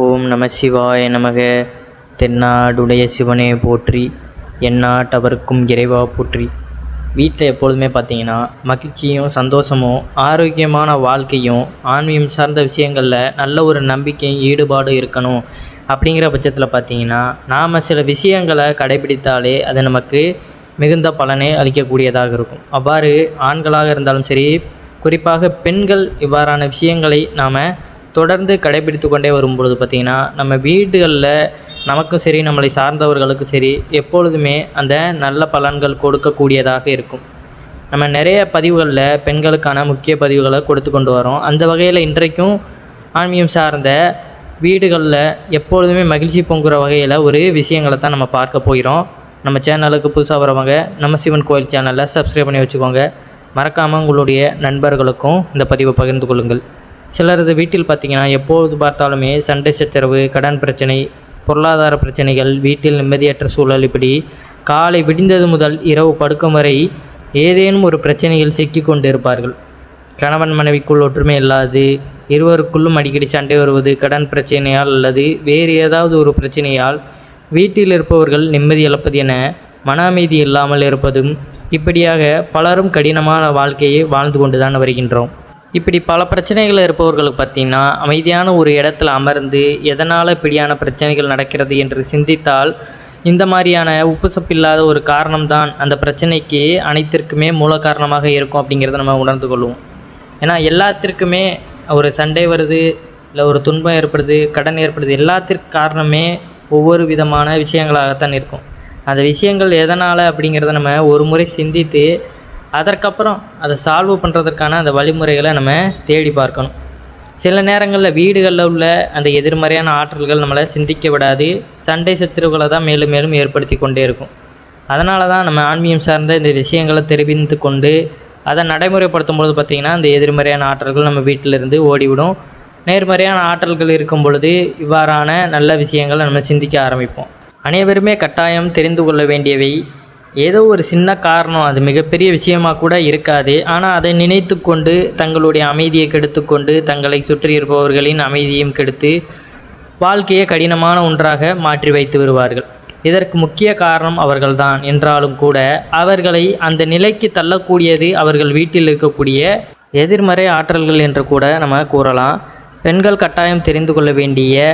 ஓம் நம சிவாய நமக. தென்னாடுடைய சிவனே போற்றி, எந்நாட்டவர்க்கும் இறைவா போற்றி. வீட்டில் எப்பொழுதுமே பார்த்தீங்கன்னா மகிழ்ச்சியும் சந்தோஷமும் ஆரோக்கியமான வாழ்க்கையும் ஆன்மீகம் சார்ந்த விஷயங்களில் நல்ல ஒரு நம்பிக்கையும் ஈடுபாடும் இருக்கணும். அப்படிங்கிற பட்சத்தில் பார்த்தீங்கன்னா நாம் சில விஷயங்களை கடைபிடித்தாலே அது நமக்கு மிகுந்த பலனை அளிக்கக்கூடியதாக இருக்கும். அவ்வாறு ஆண்களாக இருந்தாலும் சரி, குறிப்பாக பெண்கள் இவ்வாறான விஷயங்களை நாம் தொடர்ந்து கடைபிடித்து கொண்டே வரும்பொழுது பார்த்திங்கன்னா நம்ம வீடுகளில் நமக்கும் சரி, நம்மளை சார்ந்தவர்களுக்கும் சரி, எப்பொழுதுமே அந்த நல்ல பலன்கள் கொடுக்கக்கூடியதாக இருக்கும். நம்ம நிறைய பதிவுகளில் பெண்களுக்கான முக்கிய பதிவுகளை கொடுத்து கொண்டு வரோம். அந்த வகையில் இன்றைக்கும் ஆன்மீகம் சார்ந்த வீடுகளில் எப்பொழுதுமே மகிழ்ச்சி பொங்குற வகையில் ஒரு விஷயங்களை தான் நம்ம பார்க்க போகிறோம். நம்ம சேனலுக்கு புதுசாக வரவங்க நம்ம சிவன் கோயில் சேனலில் சப்ஸ்கிரைப் பண்ணி வச்சுக்கோங்க. மறக்காமல் உங்களுடைய நண்பர்களுக்கும் இந்த பதிவை பகிர்ந்து கொள்ளுங்கள். சிலரது வீட்டில் பார்த்திங்கன்னா எப்பொழுது பார்த்தாலுமே சண்டை சச்சரவு, கடன் பிரச்சனை, பொருளாதார பிரச்சனைகள், வீட்டில் நிம்மதியற்ற சூழல், இப்படி காலை விடிந்தது முதல் இரவு படுக்கும் வரை ஏதேனும் ஒரு பிரச்சனையில் சிக்கி கொண்டு இருப்பார்கள். கணவன் மனைவிக்குள் ஒற்றுமை இல்லாது, இருவருக்குள்ளும் அடிக்கடி சண்டை வருவது, கடன் பிரச்சனையால் அல்லது வேறு ஏதாவது ஒரு பிரச்சனையால் வீட்டில் இருப்பவர்கள் நிம்மதி இழப்பது என மன அமைதி இல்லாமல் இருப்பதும், இப்படியாக பலரும் கடினமான வாழ்க்கையை வாழ்ந்து கொண்டு தான் வருகின்றோம். இப்படி பல பிரச்சனைகள் இருப்பவர்களுக்கு பார்த்திங்கன்னா அமைதியான ஒரு இடத்துல அமர்ந்து எதனால் இப்படியான பிரச்சனைகள் நடக்கிறது என்று சிந்தித்தால் இந்த மாதிரியான உப்புசப்பில்லாத ஒரு காரணம்தான் அந்த பிரச்சனைக்கு அனைத்திற்குமே மூல காரணமாக இருக்கும் அப்படிங்கிறத நம்ம உணர்ந்து கொள்வோம். ஏன்னா எல்லாத்திற்குமே ஒரு சண்டை வருது, இல்லை ஒரு துன்பம் ஏற்படுது, கடன் ஏற்படுது, எல்லாத்திற்கு காரணமே ஒவ்வொரு விதமான விஷயங்களாகத்தான் இருக்கும். அந்த விஷயங்கள் எதனால் அப்படிங்கிறத நம்ம ஒரு முறை சிந்தித்து அதற்கப்புறம் அதை சால்வ் பண்ணுறதுக்கான அந்த வழிமுறைகளை நம்ம தேடி பார்க்கணும். சில நேரங்களில் வீடுகளில் உள்ள அந்த எதிர்மறையான ஆற்றல்கள் நம்மளை சிந்திக்க விடாது, சண்டை சச்சரவுகளை தான் மேலும் மேலும் ஏற்படுத்தி கொண்டே இருக்கும். அதனால தான் நம்ம ஆன்மீகம் சார்ந்த இந்த விஷயங்களை தெரிவித்து கொண்டு அதை நடைமுறைப்படுத்தும் பொழுது பார்த்திங்கன்னா அந்த எதிர்மறையான ஆற்றல்கள் நம்ம வீட்டிலிருந்து ஓடிவிடும். நேர்மறையான ஆற்றல்கள் இருக்கும் பொழுது இவ்வாறான நல்ல விஷயங்களை நம்ம சிந்திக்க ஆரம்பிப்போம். அனைவருமே கட்டாயம் தெரிந்து கொள்ள வேண்டியவை, ஏதோ ஒரு சின்ன காரணம், அது மிகப்பெரிய விஷயமாக கூட இருக்காது, ஆனால் அதை நினைத்து கொண்டு தங்களுடைய அமைதியை கெடுத்துக்கொண்டு தங்களை சுற்றி இருப்பவர்களின் அமைதியும் கெடுத்து வாழ்க்கையை கடினமான ஒன்றாக மாற்றி வைத்து வருவார்கள். இதற்கு முக்கிய காரணம் அவர்கள்தான் என்றாலும் கூட அவர்களை அந்த நிலைக்கு தள்ளக்கூடியது அவர்கள் வீட்டில் இருக்கக்கூடிய எதிர்மறை ஆற்றல்கள் என்று கூட நம்ம கூறலாம். பெண்கள் கட்டாயம் தெரிந்து கொள்ள வேண்டிய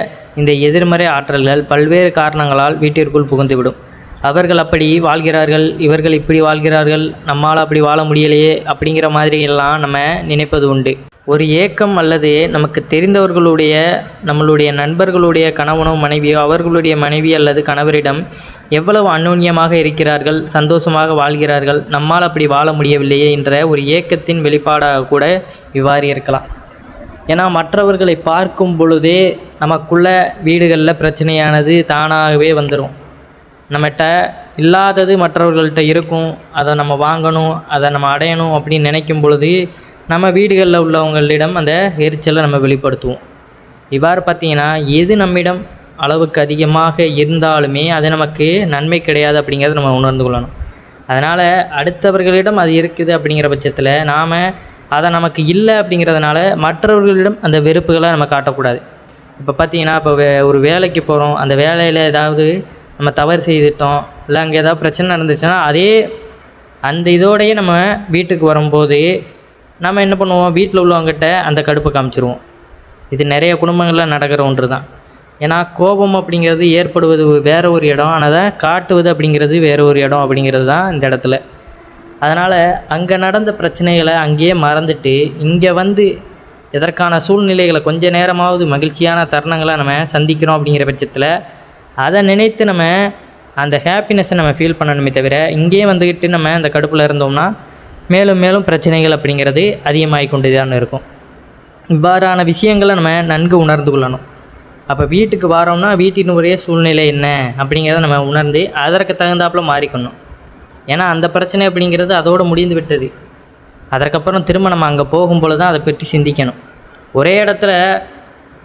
இந்த எதிர்மறை ஆற்றல்கள் பல்வேறு காரணங்களால் வீட்டிற்குள் புகுந்துவிடும். அவர்கள் அப்படி வாழ்கிறார்கள், இவர்கள் இப்படி வாழ்கிறார்கள், நம்மால் அப்படி வாழ முடியலையே அப்படிங்கிற மாதிரி எல்லாம் நம்ம நினைப்பது உண்டு. ஒரு ஏக்கம் அல்லது நமக்கு தெரிந்தவர்களுடைய, நம்மளுடைய நண்பர்களுடைய கணவனோ மனைவியோ அவர்களுடைய மனைவி அல்லது கணவரிடம் எவ்வளவு அந்யோன்யமாக இருக்கிறார்கள், சந்தோஷமாக வாழ்கிறார்கள், நம்மால் அப்படி வாழ முடியவில்லையே என்ற ஒரு ஏக்கத்தின் வெளிப்பாடாக கூட இவ்வாறு இருக்கலாம். ஏன்னா மற்றவர்களை பார்க்கும் பொழுதே நமக்குள்ள வீடுகளில் பிரச்சனையானது தானாகவே வந்துடும். நம்மகிட்ட இல்லாதது மற்றவர்கள்ட்ட இருக்கும், அதை நம்ம வாங்கணும், அதை நம்ம அடையணும் அப்படின்னு நினைக்கும் பொழுது நம்ம வீடுகளில் உள்ளவங்களிடம் அந்த எரிச்சலை நம்ம வெளிப்படுத்துவோம். இவ்வாறு பார்த்திங்கன்னா எது நம்மிடம் அளவுக்கு அதிகமாக இருந்தாலுமே அது நமக்கு நன்மை கிடையாது அப்படிங்கிறத நம்ம உணர்ந்து கொள்ளணும். அதனால் அடுத்தவர்களிடம் அது இருக்குது அப்படிங்கிற பட்சத்தில் நாம் அதை நமக்கு இல்லை அப்படிங்கிறதுனால மற்றவர்களிடம் அந்த வெறுப்புகளை நம்ம காட்டக்கூடாது. இப்போ பார்த்திங்கன்னா இப்போ ஒரு வேலைக்கு போகிறோம், அந்த வேலையில் ஏதாவது நம்ம தவறு செய்துட்டோம், இல்லை அங்கே ஏதாவது பிரச்சனை நடந்துச்சுன்னா அதே அந்த இதோடையே நம்ம வீட்டுக்கு வரும்போது நம்ம என்ன பண்ணுவோம், வீட்டில் உள்ளவங்ககிட்ட அந்த கடுப்பை காமிச்சிருவோம். இது நிறைய குடும்பங்களில் நடக்கிற ஒன்று தான். ஏன்னா கோபம் அப்படிங்கிறது ஏற்படுவது வேறு ஒரு இடம், ஆனால் அதை காட்டுவது அப்படிங்கிறது வேறு ஒரு இடம் அப்படிங்கிறது தான் இந்த இடத்துல. அதனால் அங்கே நடந்த பிரச்சனைகளை அங்கேயே மறந்துட்டு இங்கே வந்து எதற்கான சூழ்நிலைகளை கொஞ்ச நேரமாவது மகிழ்ச்சியான தருணங்களை நம்ம சந்திக்கிறோம் அப்படிங்கிற பட்சத்தில் அதை நினைத்து நம்ம அந்த ஹாப்பினஸை நம்ம ஃபீல் பண்ணணுமே தவிர இங்கேயே வந்துக்கிட்டு நம்ம அந்த கடுப்பில் இருந்தோம்னா மேலும் மேலும் பிரச்சனைகள் அப்படிங்கிறது அதிகமாகி கொண்டு தான் இருக்கும். இவ்வாறான விஷயங்களை நம்ம நன்கு உணர்ந்து கொள்ளணும். அப்போ வீட்டுக்கு வரோம்னா வீட்டினுடைய சூழ்நிலை என்ன அப்படிங்கிறத நம்ம உணர்ந்து அதற்கு தகுந்தாப்பில் மாறிக்கணும். ஏன்னா அந்த பிரச்சனை அப்படிங்கிறது அதோடு முடிந்து விட்டது. அதற்கப்புறம் திரும்ப நம்ம அங்கே போகும்போது தான் அதை பற்றி சிந்திக்கணும். ஒரே இடத்துல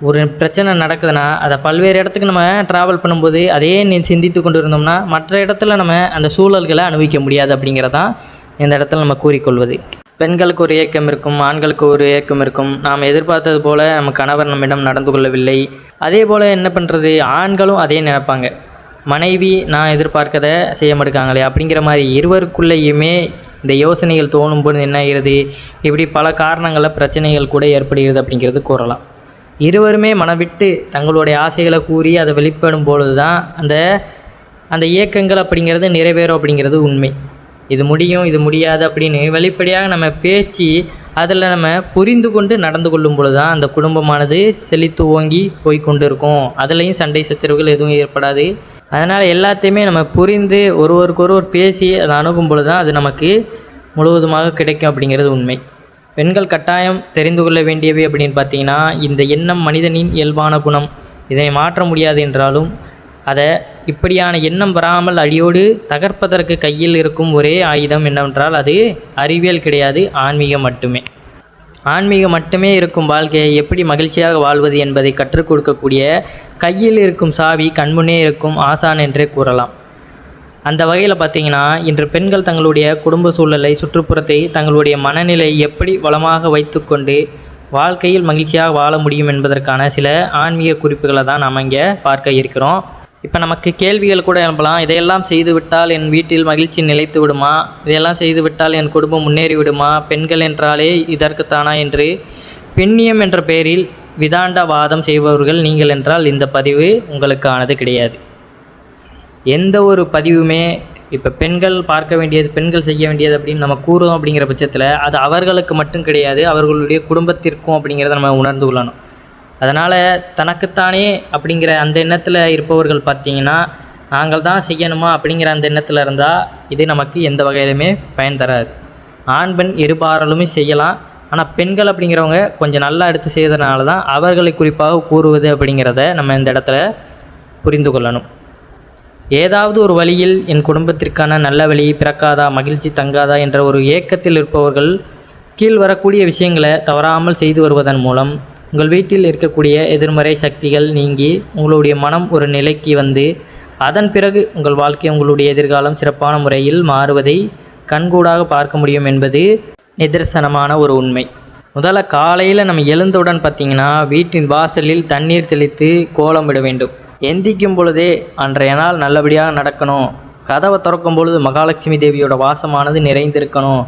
ஒரு பிரச்சனை நடக்குதுன்னா அதை பல்வேறு இடத்துக்கு நம்ம ட்ராவல் பண்ணும்போது அதே சிந்தித்து கொண்டு இருந்தோம்னா மற்ற இடத்துல நம்ம அந்த சூழல்களை அனுபவிக்க முடியாது அப்படிங்கிறதான் இந்த இடத்துல நம்ம கூறிக்கொள்வது. பெண்களுக்கு ஒரு ஏக்கம் இருக்கும், ஆண்களுக்கு ஒரு ஏக்கம் இருக்கும். நாம் எதிர்பார்த்தது போல் நம்ம கணவர் நம்மிடம் நடந்து கொள்ளவில்லை. அதே போல் என்ன பண்ணுறது, ஆண்களும் அதே நினைப்பாங்க. மனைவி நான் எதிர்பார்க்கதை செய்ய மாட்டேங்காங்களே அப்படிங்கிற மாதிரி இருவருக்குள்ளேயுமே இந்த யோசனைகள் தோணும்போது என்ன ஆகிறது, இப்படி பல காரணங்களில் பிரச்சனைகள் கூட ஏற்படுகிறது அப்படிங்கிறது கூறலாம். இருவருமே மனவிட்டு தங்களுடைய ஆசைகளை கூறி அதை வெளிப்படும் பொழுது தான் அந்த அந்த இயக்கங்கள் அப்படிங்கிறது நிறைவேறும் அப்படிங்கிறது உண்மை. இது முடியும், இது முடியாது அப்படின்னு வெளிப்படையாக நம்ம பேச்சு அதில் நம்ம புரிந்து கொண்டு நடந்து கொள்ளும் பொழுது தான் அந்த குடும்பமானது செழித்து ஓங்கி போய் கொண்டு இருக்கும். அதுலேயும் சண்டை சச்சரவுகள் எதுவும் ஏற்படாது. அதனால் எல்லாத்தையுமே நம்ம புரிந்து ஒருவருக்கொருவர் பேசி அதை அணுகும் பொழுது தான் அது நமக்கு முழுவதுமாக கிடைக்கும் அப்படிங்கிறது உண்மை. பெண்கள் கட்டாயம் தெரிந்து கொள்ள வேண்டியவை அப்படின்னு பார்த்தீங்கன்னா, இந்த எண்ணம் மனிதனின் இயல்பான குணம். இதனை மாற்ற முடியாது என்றாலும் அதை இப்படியான எண்ணம் வராமல் அடியோடு தகர்ப்பதற்கு கையில் இருக்கும் ஒரே ஆயுதம் என்னவென்றால் அது அறிவியல் கிடையாது, ஆன்மீகம் மட்டுமே. ஆன்மீகம் மட்டுமே இருக்கும் வாழ்க்கையை எப்படி மகிழ்ச்சியாக வாழ்வது என்பதை கற்றுக் கொடுக்கக்கூடிய கையில் இருக்கும் சாவி கண்முன்னே இருக்கும் ஆசான் என்றே கூறலாம். அந்த வகையில் பார்த்தீங்கன்னா, இன்று பெண்கள் தங்களுடைய குடும்ப சூழலை, சுற்றுப்புறத்தை, தங்களுடைய மனநிலை எப்படி வளமாக வைத்துக்கொண்டு வாழ்க்கையில் மகிழ்ச்சியாக வாழ முடியும் என்பதற்கான சில ஆன்மீக குறிப்புகளை தான் நாம் இங்கே பார்க்க இருக்கிறோம். இப்போ நமக்கு கேள்விகள் கூட எழுப்பலாம். இதையெல்லாம் செய்துவிட்டால் என் வீட்டில் மகிழ்ச்சி நிலைத்து விடுமா, இதையெல்லாம் செய்துவிட்டால் என் குடும்பம் முன்னேறி விடுமா, பெண்கள் என்றாலே இதற்குத்தானா என்று பெண்ணியம் என்ற பெயரில் விதாண்டவாதம் செய்பவர்கள் நீங்கள் என்றால் இந்த பதிவு உங்களுக்கானது கிடையாது. எந்த ஒரு பதிவுமே இப்போ பெண்கள் பார்க்க வேண்டியது, பெண்கள் செய்ய வேண்டியது அப்படின்னு நம்ம கூறுவோம் அப்படிங்கிற பட்சத்தில் அது அவர்களுக்கு மட்டும் கிடையாது, அவர்களுடைய குடும்பத்திற்கும் அப்படிங்கிறத நம்ம உணர்ந்து கொள்ளணும். அதனால் தனக்குத்தானே அப்படிங்கிற அந்த எண்ணத்தில் இருப்பவர்கள் பார்த்திங்கன்னா, நாங்கள் தான் செய்யணுமா அப்படிங்கிற அந்த எண்ணத்தில் இருந்தால் இது நமக்கு எந்த வகையிலுமே பயன் தராது. ஆண் பெண் இருபாராலுமே செய்யலாம். ஆனால் பெண்கள் அப்படிங்கிறவங்க கொஞ்சம் நல்லா எடுத்து செய்கிறதுனால தான் அவர்களை குறிப்பாக கூறுவது அப்படிங்கிறத நம்ம இந்த இடத்துல புரிந்து கொள்ளணும். ஏதாவது ஒரு வழியில் என் குடும்பத்திற்கான நல்ல வழி பிறக்காதா, மகிழ்ச்சி தங்காதா என்ற ஒரு ஏக்கத்தில் இருப்பவர்கள் கீழ் வரக்கூடிய விஷயங்களை தவறாமல் செய்து வருவதன் மூலம் உங்கள் வீட்டில் இருக்கக்கூடிய எதிர்மறை சக்திகள் நீங்கி உங்களுடைய மனம் ஒரு நிலைக்கு வந்து அதன் பிறகு உங்கள் வாழ்க்கை, உங்களுடைய எதிர்காலம் சிறப்பான முறையில் மாறுவதை கண்கூடாக பார்க்க முடியும் என்பது நிதர்சனமான ஒரு உண்மை. முதல்ல காலையில் நம்ம எழுந்தவுடன் பார்த்திங்கன்னா, வீட்டின் வாசலில் தண்ணீர் தெளித்து கோலமிட வேண்டும். எந்திக்கும் பொழுதே அன்றைய நாள் நல்லபடியாக நடக்கணும், கதவை திறக்கும் பொழுது மகாலட்சுமி தேவியோட வாசமானது நிறைந்திருக்கணும்,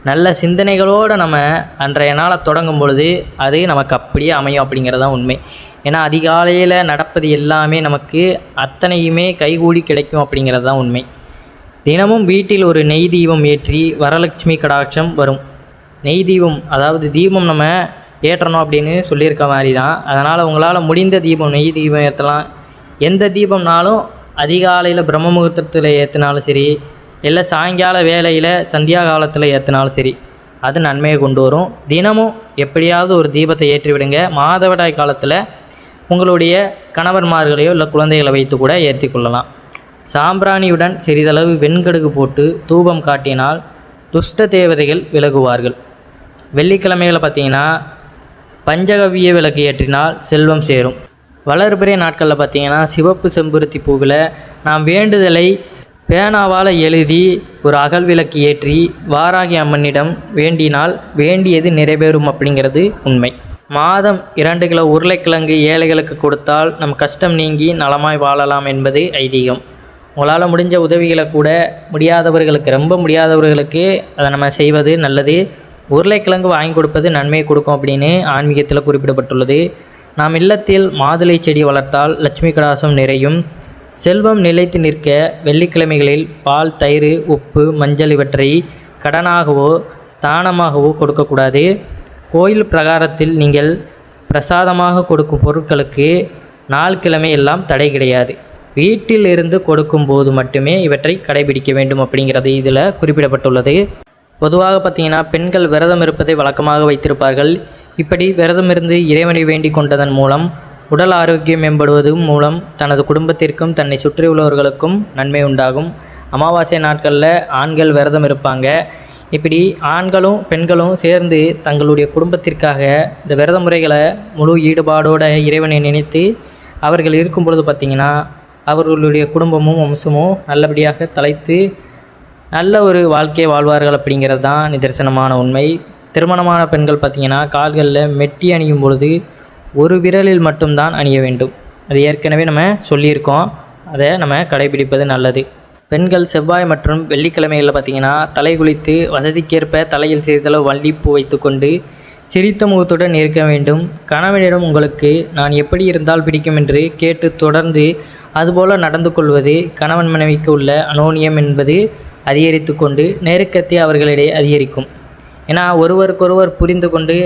நல்ல சிந்தனைகளோடு நம்ம அன்றைய நாளை தொடங்கும் பொழுது அது நமக்கு அப்படியே அமையும் அப்படிங்கிறதான் உண்மை. ஏன்னா அதிகாலையில் நடப்பது எல்லாமே நமக்கு அத்தனையுமே கைகூடி கிடைக்கும் அப்படிங்கிறது தான் உண்மை. தினமும் வீட்டில் ஒரு நெய் தீபம் ஏற்றி வரலட்சுமி கடாட்சம் வரும். நெய் தீபம் அதாவது தீபம் நம்ம ஏற்றணும் அப்படின்னு சொல்லியிருக்க மாதிரி தான். அதனால் உங்களால் முடிந்த தீபம் நெய் தீபம் ஏற்றலாம். எந்த தீபம்னாலும் அதிகாலையில் பிரம்ம முகூர்த்தத்தில் ஏற்றினாலும் சரி, இல்லை சாயங்கால வேளையில் சந்தியா காலத்தில் ஏற்றினாலும் சரி, அது நன்மையை கொண்டு வரும். தினமும் எப்படியாவது ஒரு தீபத்தை ஏற்றி விடுங்க. மாதவிடாய் காலத்தில் உங்களுடைய கணவன்மார்களையோ இல்லை குழந்தைகளை வைத்து கூட ஏற்றி கொள்ளலாம். சாம்பிராணியுடன் சிறிதளவு வெண்கடுகு போட்டு தூபம் காட்டினால் துஷ்ட தேவதைகள் விலகுவார்கள். வெள்ளிக்கிழமைகளை பார்த்திங்கன்னா பஞ்சகவிய விளக்கு ஏற்றினால் செல்வம் சேரும். வளர்பிறை நாட்களில் பார்த்திங்கன்னா சிவப்பு செம்பருத்தி பூவில் நாம் வேண்டுதலை பேனாவால் எழுதி ஒரு அகல் விளக்கு ஏற்றி வாராகி அம்மனிடம் வேண்டினால் வேண்டியது நிறைவேறும் அப்படிங்கிறது உண்மை. மாதம் 2 கிலோ உருளைக்கிழங்கு ஏழைகளுக்கு கொடுத்தால் நம் கஷ்டம் நீங்கி நலமாய் வாழலாம் என்பது ஐதீகம். உங்களால் முடிஞ்ச உதவிகளை கூட முடியாதவர்களுக்கு, ரொம்ப முடியாதவர்களுக்கு அதை நம்ம செய்வது நல்லது. உருளைக்கிழங்கு வாங்கி கொடுப்பது நன்மையை கொடுக்கும் அப்படின்னு ஆன்மீகத்தில் குறிப்பிடப்பட்டுள்ளது. நாம் இல்லத்தில் மாதுளை செடி வளர்த்தால் லட்சுமி கடாசம் நிறையும். செல்வம் நிலைத்து நிற்க வெள்ளிக்கிழமைகளில் பால், தயிர், உப்பு, மஞ்சள் இவற்றை கடனாகவோ தானமாகவோ கொடுக்கக்கூடாது. கோயில் பிரகாரத்தில் நீங்கள் பிரசாதமாக கொடுக்கும் பொருட்களுக்கு நாள் கிழமை எல்லாம் தடை கிடையாது. வீட்டில் இருந்து கொடுக்கும் போது மட்டுமே இவற்றை கடைபிடிக்க வேண்டும் அப்படிங்கிறது இதில் குறிப்பிடப்பட்டுள்ளது. பொதுவாக பார்த்திங்கன்னா பெண்கள் விரதம் இருப்பதை வழக்கமாக வைத்திருப்பார்கள். இப்படி விரதமிருந்து இறைவனை வேண்டிக் கொண்டதன் மூலம் உடல் ஆரோக்கியம் மேம்படுவது மூலம் தனது குடும்பத்திற்கும் தன்னை சுற்றியுள்ளவர்களுக்கும் நன்மை உண்டாகும். அமாவாசை நாட்களில் ஆண்கள் விரதம் இருப்பாங்க. இப்படி ஆண்களும் பெண்களும் சேர்ந்து தங்களுடைய குடும்பத்திற்காக இந்த விரத முறைகளை முழு ஈடுபாடோடு இறைவனை நினைத்து அவர்கள் இருக்கும் பொழுது பார்த்திங்கன்னா அவர்களுடைய குடும்பமும் வம்சமும் நல்லபடியாக தலைத்து நல்ல ஒரு வாழ்க்கையை வாழ்வார்கள் அப்படிங்கிறது தான் நிதர்சனமான உண்மை. திருமணமான பெண்கள் பார்த்திங்கன்னா கால்களில் மெட்டி அணியும் பொழுது ஒரு விரலில் மட்டும்தான் அணிய வேண்டும். அது ஏற்கனவே நம்ம சொல்லியிருக்கோம். அதை நம்ம கடைபிடிப்பது நல்லது. பெண்கள் செவ்வாய் மற்றும் வெள்ளிக்கிழமைகளில் பார்த்திங்கன்னா தலை குளித்து வசதிக்கேற்ப தலையில் சிறிதளவு வள்ளிப்பூ வைத்துக்கொண்டு சிரித்த முகத்துடன் இருக்க வேண்டும். கணவனிடம் உங்களுக்கு நான் எப்படி இருந்தால் பிடிக்கும் என்று கேட்டு தொடர்ந்து அதுபோல் நடந்து கொள்வது கணவன் மனைவிக்கு உள்ள அனோனியம் என்பது அதிகரித்து கொண்டு நெருக்கத்தை அவர்களிடையே அதிகரிக்கும். ஏன்னா ஒருவருக்கொருவர் புரிந்து கொண்டு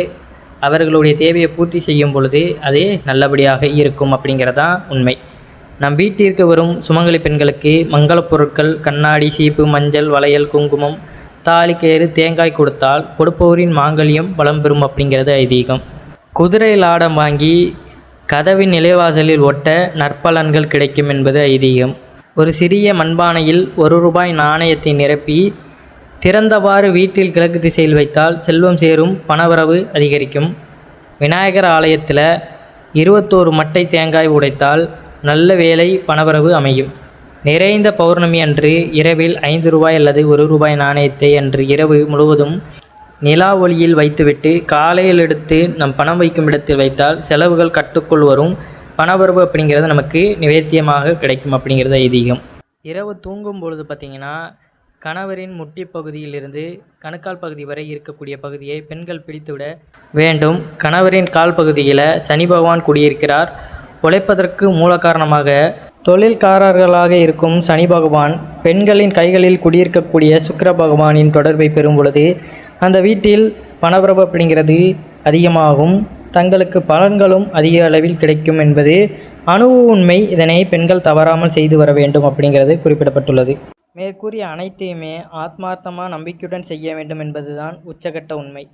அவர்களுடைய தேவையை பூர்த்தி செய்யும் பொழுது அதே நல்லபடியாக இருக்கும் அப்படிங்கிறதான் உண்மை. நம் வீட்டிற்கு வரும் சுமங்கலி பெண்களுக்கு மங்களப் பொருட்கள் கண்ணாடி, சீப்பு, மஞ்சள், வளையல், குங்குமம், தாலி கயிறு, தேங்காய் கொடுத்தால் கொடுப்பவரின் மாங்கல்யம் பலம் பெறும் அப்படிங்கிறது ஐதீகம். குதிரை லாடம் வாங்கி கதவின் நிலைவாசலில் ஒட்ட நற்பலன்கள் கிடைக்கும் என்பது ஐதீகம். ஒரு சிறிய மண்பானையில் ₹1 நாணயத்தை நிரப்பி திறந்தவாறு வீட்டில் கிழக்கு திசையில் வைத்தால் செல்வம் சேரும், பணவரவு அதிகரிக்கும். விநாயகர் ஆலயத்தில் 21 மட்டை தேங்காய் உடைத்தால் நல்ல வேலை பணவரவு அமையும். நிறைந்த பௌர்ணமி அன்று இரவில் ₹5 அல்லது ₹1 நாணயத்தை அன்று இரவு முழுவதும் நிலா ஒளியில் வைத்துவிட்டு காலையில் எடுத்து நம் பணம் வைக்கும் இடத்தில் வைத்தால் செலவுகள் கட்டுக்குள் வரும், பணவரவு அப்படிங்கிறது நமக்கு நிவேத்தியமாக கிடைக்கும் அப்படிங்கிறது ஐதீகம். இரவு தூங்கும் பொழுது பார்த்திங்கன்னா கணவரின் முட்டி பகுதியிலிருந்து கணுக்கால் பகுதி வரை இருக்கக்கூடிய பகுதியை பெண்கள் பிடித்துவிட வேண்டும். கணவரின் கால் பகுதியில் சனி பகவான் குடியிருக்கிறார். உழைப்பதற்கு மூல காரணமாக தொழில்காரர்களாக இருக்கும் சனி பகவான் பெண்களின் கைகளில் குடியிருக்கக்கூடிய சுக்கிர பகவானின் தொடர்பை பெறும் பொழுது அந்த வீட்டில் பணவரவு அப்படிங்கிறது அதிகமாகும், தங்களுக்கு பலன்களும் அதிக அளவில் கிடைக்கும் என்பது அனுபவ உண்மை. இதனை பெண்கள் தவறாமல் செய்து வர வேண்டும் அப்படிங்கிறது குறிப்பிடப்பட்டுள்ளது. மேற்கூறிய அனைத்தையுமே ஆத்மார்த்தமாக நம்பிக்கையுடன் செய்ய வேண்டும் என்பதுதான் உச்சகட்ட உண்மை.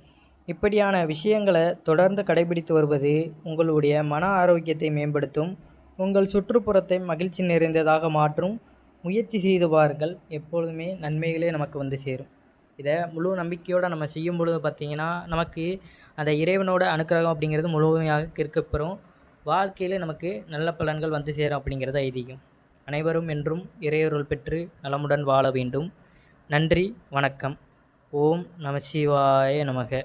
இப்படியான விஷயங்களை தொடர்ந்து கடைபிடித்து வருவது உங்களுடைய மன ஆரோக்கியத்தை மேம்படுத்தும், உங்கள் சுற்றுப்புறத்தை மகிழ்ச்சி நிறைந்ததாக மாற்றும். முயற்சி செய்து பாருங்கள், எப்பொழுதுமே நன்மைகளே நமக்கு வந்து சேரும். இதை முழு நம்பிக்கையோடு நம்ம செய்யும் பொழுது பார்த்திங்கன்னா நமக்கு அந்த இறைவனோட அனுக்கிரகம் அப்படிங்கிறது முழுமையாக கிடைக்கப்பெறும். வாழ்க்கையில் நமக்கு நல்ல பலன்கள் வந்து சேரும் அப்படிங்கிறது ஐதீகம். அனைவரும் என்றும் இறையருள் பெற்று நலமுடன் வாழ வேண்டும். நன்றி, வணக்கம். ஓம் நம சிவாய நமக.